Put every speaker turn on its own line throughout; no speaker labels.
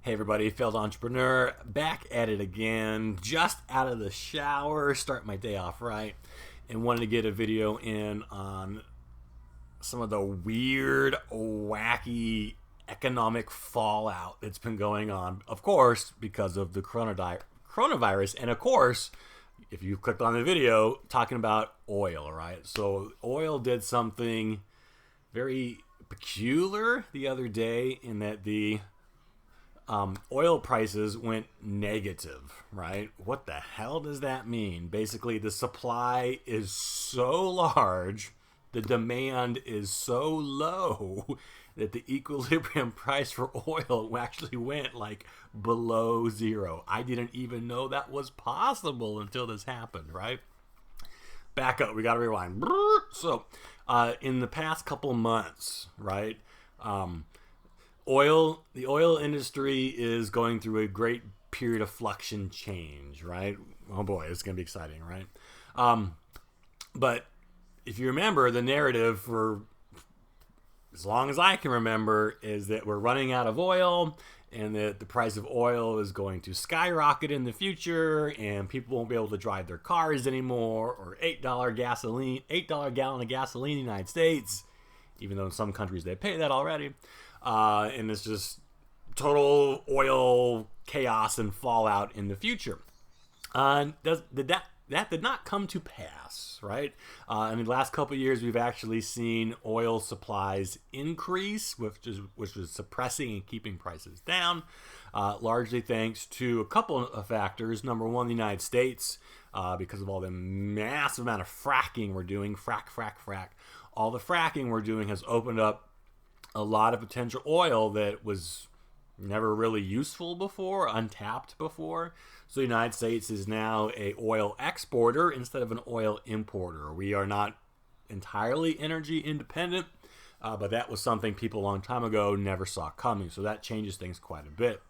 Hey everybody, failed entrepreneur, back at it again, just out of the shower, start my day off right, and wanted to get a video in on some of the weird, wacky economic fallout that's been going on, of course, because of the coronavirus, and of course, if you clicked on the video, talking about oil, right? So oil did something very peculiar the other day in that the oil prices went negative, right? What the hell does that mean? Basically, the supply is so large, the demand is so low that the equilibrium price for oil actually went like below zero. I didn't even know that was possible until this happened, right? Back up, we got to rewind. So, in the past couple months, right? The oil industry is going through a great period of flux and change, right? Oh boy, it's going to be exciting, right? But if you remember, the narrative for as long as I can remember is that we're running out of oil and that the price of oil is going to skyrocket in the future and people won't be able to drive their cars anymore, or $8 gallon of gasoline in the United States, even though in some countries they pay that already. And it's just total oil chaos and fallout in the future. That did not come to pass, right? In the last couple of years, we've actually seen oil supplies increase, which was suppressing and keeping prices down, largely thanks to a couple of factors. Number one, the United States, because of all the massive amount of fracking we're doing, frack. All the fracking we're doing has opened up a lot of potential oil that was never really useful before, untapped before. So the United States is now a oil exporter instead of an oil importer. We are not entirely energy independent, but that was something people a long time ago never saw coming. So that changes things quite a bit.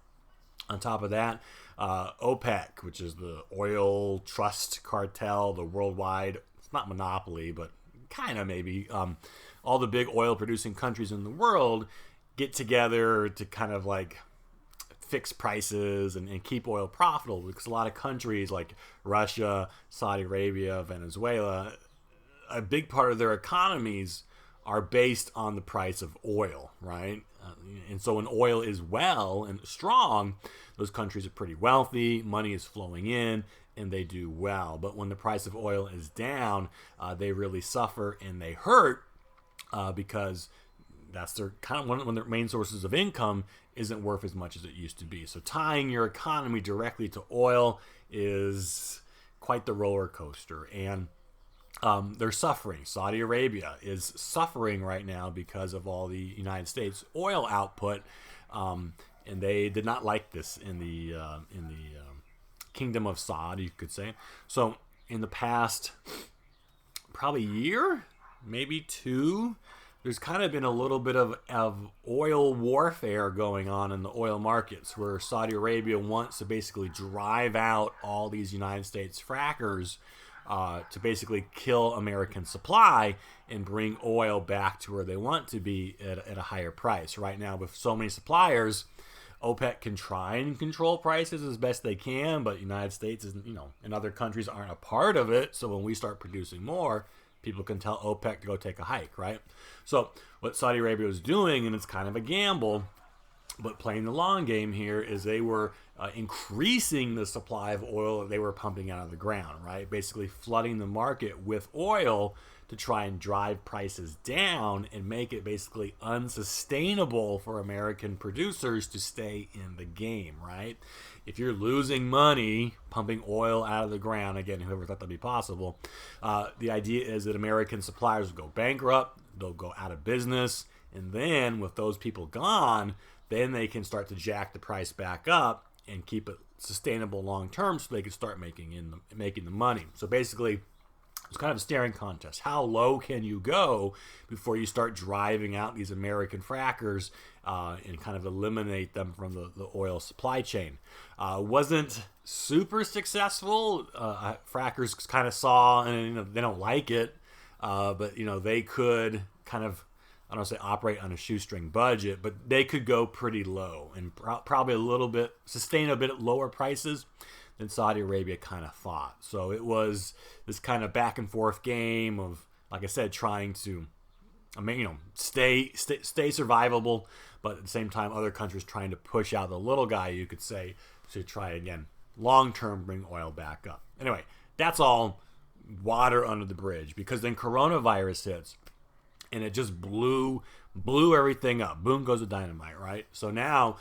On top of that, OPEC, which is the oil trust cartel, the worldwide, it's not monopoly, but kind of maybe, all the big oil producing countries in the world get together to kind of like fix prices and keep oil profitable, because a lot of countries like Russia, Saudi Arabia, Venezuela, a big part of their economies are based on the price of oil, right? And so when oil is well and strong, those countries are pretty wealthy, money is flowing in, and they do well. But when the price of oil is down, they really suffer and they hurt, because that's their kind of one of their main sources of income isn't worth as much as it used to be. So tying your economy directly to oil is quite the roller coaster, and they're suffering. Saudi Arabia is suffering right now because of all the United States oil output, and they did not like this in the kingdom of Saud, you could say. So in the past probably year, maybe two, there's kind of been a little bit of oil warfare going on in the oil markets, where Saudi Arabia wants to basically drive out all these United States frackers, to basically kill American supply and bring oil back to where they want to be at a higher price. Right now, with so many suppliers, OPEC can try and control prices as best they can, but the United States and other countries aren't a part of it. So when we start producing more, people can tell OPEC to go take a hike, right? So what Saudi Arabia was doing, and it's kind of a gamble, but playing the long game here, is they were increasing the supply of oil that they were pumping out of the ground, right? Basically flooding the market with oil to try and drive prices down and make it basically unsustainable for American producers to stay in the game, right? If you're losing money pumping oil out of the ground, again, whoever thought that'd be possible, the idea is that American suppliers will go bankrupt, they'll go out of business, and then with those people gone, then they can start to jack the price back up and keep it sustainable long term, so they can start making the money. So basically, it's kind of a staring contest. How low can you go before you start driving out these American frackers and kind of eliminate them from the oil supply chain? Wasn't super successful. Frackers kind of saw, and they don't like it, but they could kind of I don't say operate on a shoestring budget, but they could go pretty low and probably a little bit, sustain a bit lower prices than Saudi Arabia kind of thought. So it was this kind of back and forth game of, like I said, trying to, stay survivable, but at the same time, other countries trying to push out the little guy, you could say, to try again, long term, bring oil back up. Anyway, that's all water under the bridge, because then coronavirus hits and it just blew everything up. Boom goes the dynamite, right? So now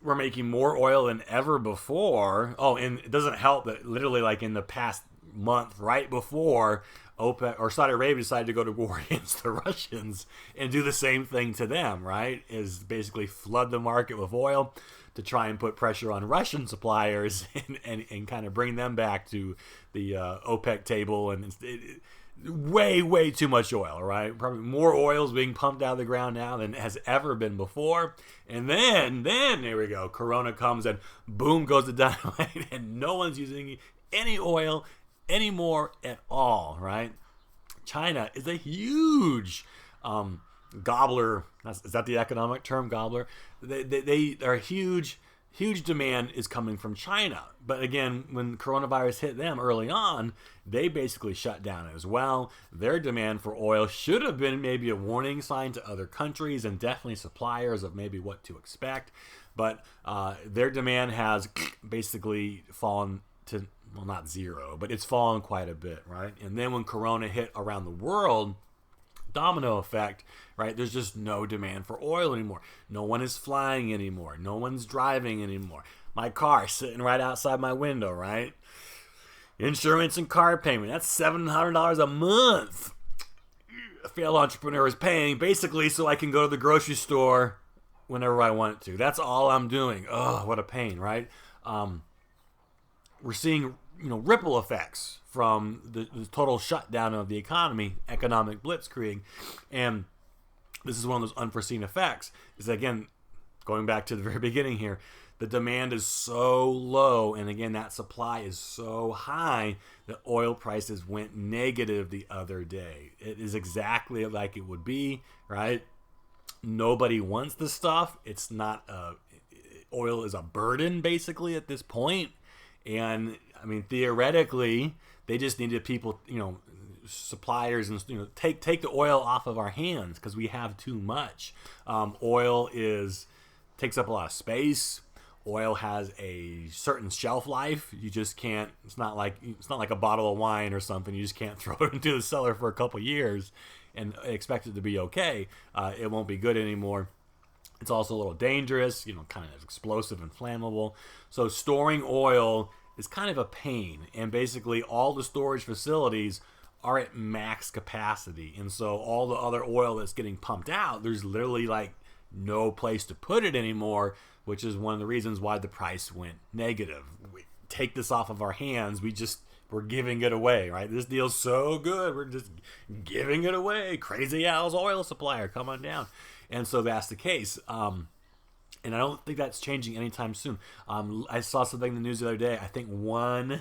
we're making more oil than ever before. Oh, and it doesn't help that literally like in the past month, right before, OPEC or Saudi Arabia decided to go to war against the Russians and do the same thing to them, right? Is basically flood the market with oil to try and put pressure on Russian suppliers and kind of bring them back to the OPEC table. And way too much oil, right? Probably more oil is being pumped out of the ground now than has ever been before. And then there we go. Corona comes and boom goes the dynamite, and no one's using any oil anymore at all, right? China is a huge gobbler. Is that the economic term, gobbler? They are huge demand is coming from China. But again, when coronavirus hit them early on, they basically shut down as well. Their demand for oil should have been maybe a warning sign to other countries and definitely suppliers of maybe what to expect. But their demand has basically fallen to, well, not zero, but it's fallen quite a bit, right? And then when Corona hit around the world, domino effect, right? There's just no demand for oil anymore. No one is flying anymore. No one's driving anymore. My car sitting right outside my window, right? Insurance and car payment, that's $700 a month. A failed entrepreneur is paying basically so I can go to the grocery store whenever I want to. That's all I'm doing. Oh, what a pain, right? We're seeing, ripple effects from the total shutdown of the economy, economic blitzkrieg, and this is one of those unforeseen effects. Is again, going back to the very beginning here, the demand is so low, and again, that supply is so high that oil prices went negative the other day. It is exactly like it would be, right? Nobody wants the stuff. It's not oil is a burden basically at this point. And I mean, theoretically, they just needed people, suppliers, and take the oil off of our hands because we have too much. Oil takes up a lot of space. Oil has a certain shelf life. You just can't. It's not like a bottle of wine or something. You just can't throw it into the cellar for a couple years and expect it to be okay. It won't be good anymore. It's also a little dangerous, kind of explosive and flammable. So storing oil is kind of a pain. And basically all the storage facilities are at max capacity. And so all the other oil that's getting pumped out, there's literally like no place to put it anymore, which is one of the reasons why the price went negative. We take this off of our hands. We're giving it away, right? This deal's so good. We're just giving it away. Crazy Al's oil supplier, come on down. And so that's the case. And I don't think that's changing anytime soon. I saw something in the news the other day. I think 1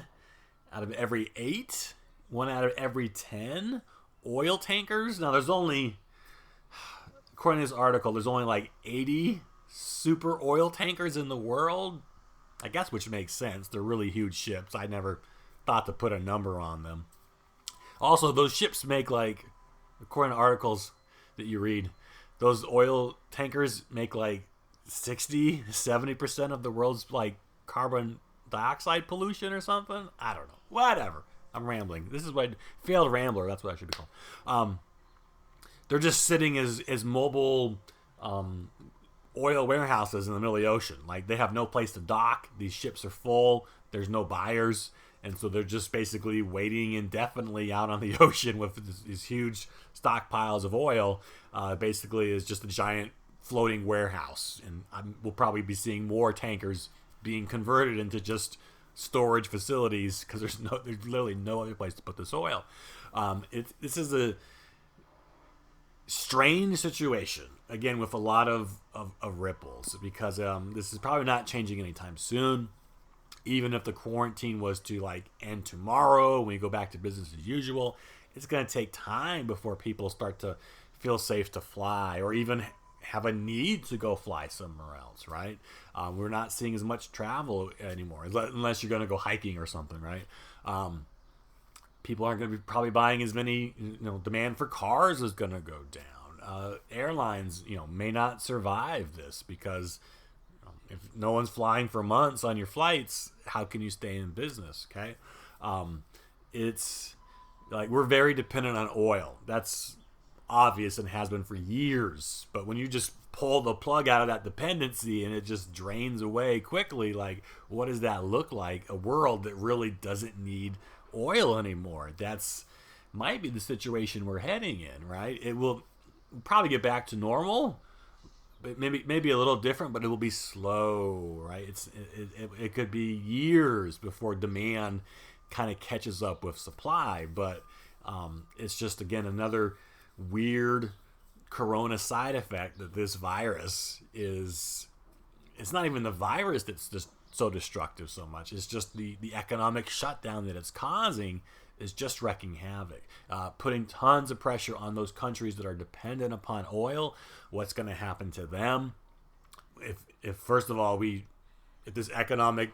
out of every 8, 1 out of every 10 oil tankers. Now, there's only, according to this article, there's only like 80 super oil tankers in the world. I guess, which makes sense. They're really huge ships. I never thought to put a number on them. Also, those ships make like, according to articles that you read, those oil tankers make like 60-70% of the world's like carbon dioxide pollution or something. I don't know. Whatever. I'm rambling. This is what failed rambler. That's what I should be called. They're just sitting as mobile oil warehouses in the middle of the ocean. Like they have no place to dock. These ships are full. There's no buyers. And so they're just basically waiting indefinitely out on the ocean with these huge stockpiles of oil. Basically is just a giant floating warehouse. And we'll probably be seeing more tankers being converted into just storage facilities because there's literally no other place to put this oil. This is a strange situation, again, with a lot of ripples because this is probably not changing anytime soon. Even if the quarantine was to like end tomorrow, when we go back to business as usual, it's going to take time before people start to feel safe to fly or even have a need to go fly somewhere else, right? We're not seeing as much travel anymore, unless you're going to go hiking or something, right? People aren't going to be probably buying as many. Demand for cars is going to go down. Airlines, may not survive this because if no one's flying for months on your flights, how can you stay in business? Okay, it's like we're very dependent on oil. That's obvious and has been for years. But when you just pull the plug out of that dependency and it just drains away quickly, like what does that look like? A world that really doesn't need oil anymore. That's might be the situation we're heading in, right? It will probably get back to normal, but maybe a little different, but it will be slow, right? It could be years before demand kind of catches up with supply, but it's just again another weird corona side effect that this virus is. It's not even the virus that's just so destructive so much. It's just the economic shutdown that it's causing is just wrecking havoc, putting tons of pressure on those countries that are dependent upon oil. What's going to happen to them if first of all if this economic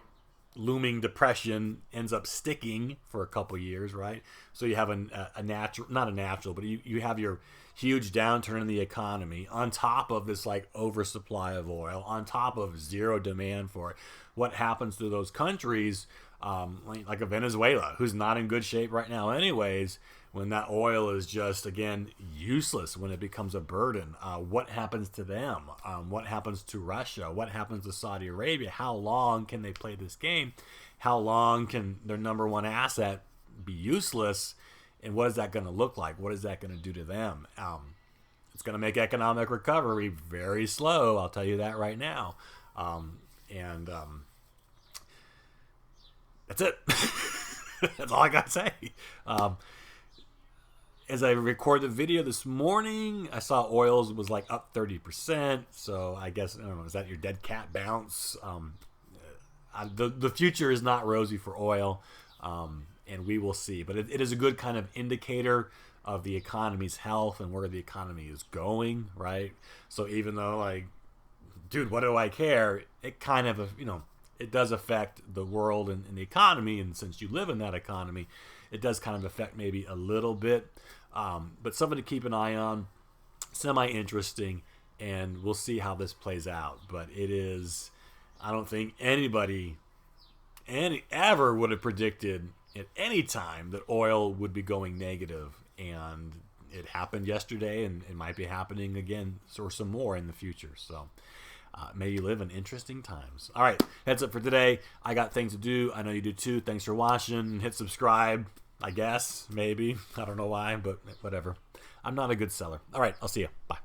looming depression ends up sticking for a couple years, right? So you have a natural, not a natural, but you have your huge downturn in the economy on top of this like oversupply of oil, on top of zero demand for it. What happens to those countries, like a Venezuela, who's not in good shape right now anyways, when that oil is just, again, useless, when it becomes a burden? What happens to them? What happens to Russia? What happens to Saudi Arabia? How long can they play this game? How long can their number one asset be useless? And what is that going to look like? What is that going to do to them? It's going to make economic recovery very slow. I'll tell you that right now. That's it. That's all I got to say. As I record the video this morning, I saw oils was like up 30%. So I guess, I don't know, is that your dead cat bounce? The future is not rosy for oil. And we will see. But it is a good kind of indicator of the economy's health and where the economy is going, right? So even though, like, dude, what do I care? It kind of, it does affect the world and the economy. And since you live in that economy, it does kind of affect maybe a little bit. But something to keep an eye on, semi-interesting, and we'll see how this plays out. But it is, I don't think anybody ever would have predicted at any time that oil would be going negative, and it happened yesterday, and it might be happening again or some more in the future. So may you live in interesting times. All right, heads up for today. I got things to do. I know you do too. Thanks for watching. Hit subscribe, I guess, maybe. I don't know why, but whatever. I'm not a good seller. All right, I'll see you. Bye.